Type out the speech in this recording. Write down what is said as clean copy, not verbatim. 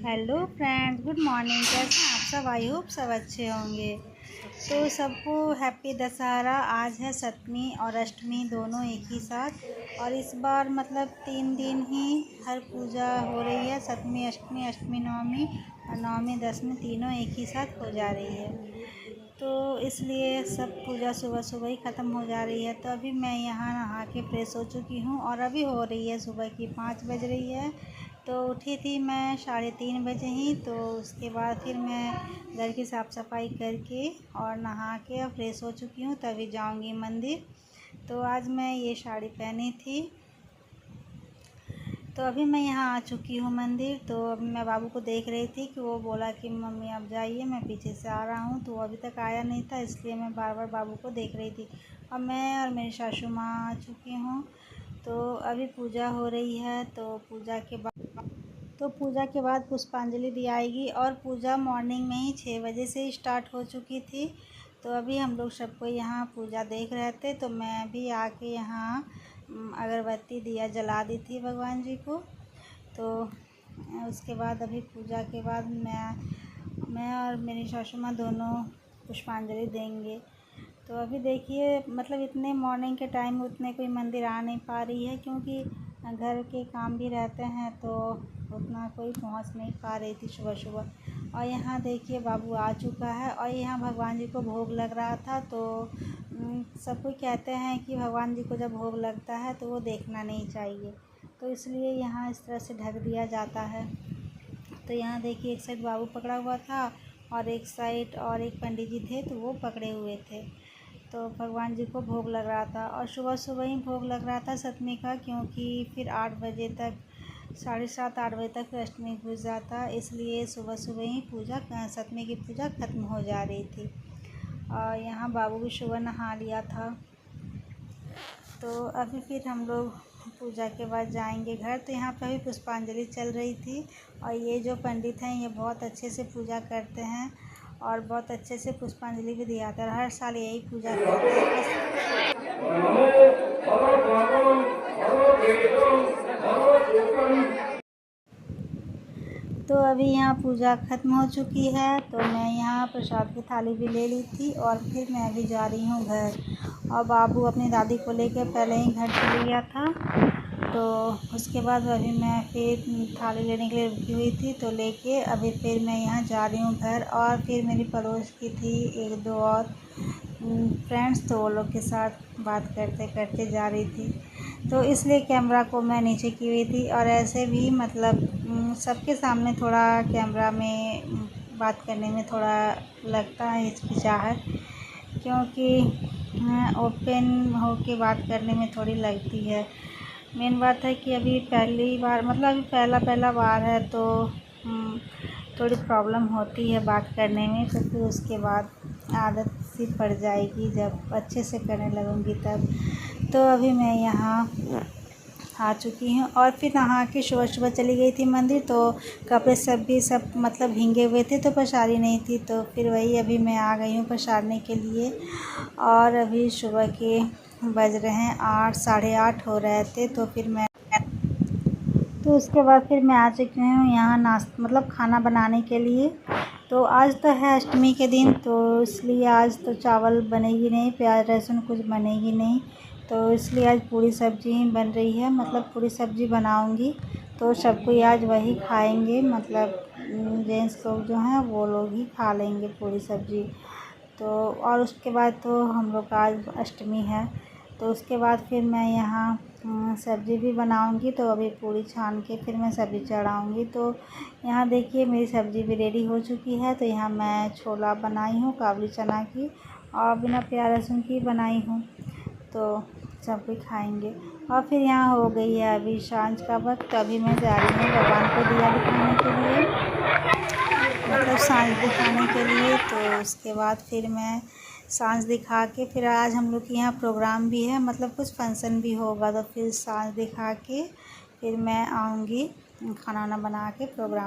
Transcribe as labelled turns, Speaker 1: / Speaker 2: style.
Speaker 1: Hello friends, good morning. कैसे हैं आप सब? आई होप सब अच्छे होंगे। तो सबको हैप्पी दशहरा। आज है सप्तमी और अष्टमी दोनों एक ही साथ, और इस बार मतलब 3 दिन ही हर पूजा हो रही है। सप्तमी अष्टमी, अष्टमी नवमी और नवमी दशमी तीनों एक ही साथ हो जा रही है। तो इसलिए सब पूजा सुबह सुबह ही ख़त्म हो जा रही है। तो अभी मैं यहाँ नहा के फ्रेश हो चुकी हूँ और अभी हो रही है सुबह की 5 बज रही है। तो उठी थी मैं 3:30 बजे ही। तो उसके बाद फिर मैं घर की साफ़ सफाई करके और नहा के अब फ्रेश हो चुकी हूँ। तभी जाऊँगी मंदिर। तो आज मैं ये साड़ी पहनी थी। तो अभी मैं यहाँ आ चुकी हूँ मंदिर। तो अभी मैं बाबू को देख रही थी कि वो बोला कि मम्मी आप जाइए, मैं पीछे से आ रहा हूँ। तो वो अभी तक आया नहीं था, इसलिए मैं बार बार बाबू को देख रही थी। अब मैं और मेरी सासू माँ आ चुकी हूँ। तो अभी पूजा हो रही है। तो पूजा के बाद पुष्पांजलि दी आएगी। और पूजा मॉर्निंग में ही 6 बजे से स्टार्ट हो चुकी थी। तो अभी हम लोग सबको यहाँ पूजा देख रहे थे। तो मैं भी आके यहाँ अगरबत्ती दिया जला दी थी भगवान जी को। तो उसके बाद अभी पूजा के बाद मैं और मेरी सासू माँ दोनों पुष्पांजलि देंगे। तो अभी देखिए, मतलब इतने मॉर्निंग के टाइम उतने कोई मंदिर आ नहीं पा रही है, क्योंकि घर के काम भी रहते हैं। तो उतना कोई पहुंच नहीं पा रही थी सुबह सुबह। और यहाँ देखिए बाबू आ चुका है और यहाँ भगवान जी को भोग लग रहा था। तो सब कोई कहते हैं कि भगवान जी को जब भोग लगता है तो वो देखना नहीं चाहिए। तो इसलिए यहाँ इस तरह से ढक दिया जाता है। तो यहाँ देखिए, एक साइड बाबू पकड़ा हुआ था और एक साइड और एक पंडित जी थे, तो वो पकड़े हुए थे। तो भगवान जी को भोग लग रहा था और सुबह सुबह ही भोग लग रहा था सप्तमी का, क्योंकि फिर 8 बजे तक, 7:30 8 बजे तक अष्टमी घुस जाता। इसलिए सुबह सुबह ही सप्तमी की पूजा ख़त्म हो जा रही थी। और यहाँ बाबू भी सुबह नहा लिया था। तो अभी फिर हम लोग पूजा के बाद जाएंगे घर। तो यहाँ पे अभी पुष्पांजलि चल रही थी। और ये जो पंडित हैं ये बहुत अच्छे से पूजा करते हैं और बहुत अच्छे से पुष्पांजलि भी दिया जाता है। हर साल यही पूजा करते हैं। तो अभी यहाँ पूजा ख़त्म हो चुकी है। तो मैं यहाँ प्रसाद की थाली भी ले ली थी और फिर मैं अभी जा रही हूँ घर। और बाबू अपनी दादी को लेकर पहले ही घर चले गया था। तो उसके बाद अभी मैं फिर थाली लेने के लिए रुकी हुई थी, तो लेके अभी फिर मैं यहाँ जा रही हूँ घर। और फिर मेरी पड़ोस की थी 1-2 और फ्रेंड्स, तो वो लोग के साथ बात करते करते जा रही थी। तो इसलिए कैमरा को मैं नीचे की हुई थी। और ऐसे भी मतलब सबके सामने थोड़ा कैमरा में बात करने में थोड़ा लगता है हिचकिचाहट, क्योंकि ओपन होके बात करने में थोड़ी लगती है। मेन बात है कि अभी पहली बार, मतलब अभी पहला बार है, तो थोड़ी प्रॉब्लम होती है बात करने में। तो फिर उसके बाद आदत सी पड़ जाएगी जब अच्छे से करने लगूँगी तब। तो अभी मैं यहाँ आ चुकी हूँ और फिर नहा के सुबह सुबह चली गई थी मंदिर। तो कपड़े सब मतलब भींगे हुए थे, तो पसारी नहीं थी। तो फिर वही अभी मैं आ गई हूँ पसारने के लिए। और अभी सुबह के बज रहे हैं 8, 8:30 हो रहे थे। तो उसके बाद फिर मैं आ चुकी हूँ यहाँ मतलब खाना बनाने के लिए। तो आज तो है अष्टमी के दिन, तो इसलिए आज तो चावल बनेगी नहीं, प्याज लहसुन कुछ बनेगी नहीं। तो इसलिए आज पूरी सब्ज़ी ही बन रही है, मतलब पूरी सब्ज़ी बनाऊंगी। तो सब कोई आज वही खाएंगे, मतलब जेंट्स लोग जो हैं वो लोग ही खा लेंगे पूरी सब्ज़ी। तो और उसके बाद तो हम लोग का आज अष्टमी है। तो उसके बाद फिर मैं यहाँ सब्ज़ी भी बनाऊंगी। तो अभी पूरी छान के फिर मैं सब्ज़ी चढ़ाऊंगी। तो यहाँ देखिए मेरी सब्ज़ी भी रेडी हो चुकी है। तो यहाँ मैं छोला बनाई हूँ काबुली चना की, और बिना प्याज लहसुन की बनाई हूँ। तो सब कोई खाएंगे। और फिर यहाँ हो गई है अभी सांझ का वक्त। तो अभी मैं जा रही हूँ भगवान को दिया दिखाने के लिए, मतलब सांझ दिखाने के लिए। तो उसके बाद फिर मैं सांझ दिखा के, फिर आज हम लोग के यहाँ प्रोग्राम भी है, मतलब कुछ फंक्शन भी होगा। तो फिर सांझ दिखा के फिर मैं आऊँगी खाना वाना बना के प्रोग्राम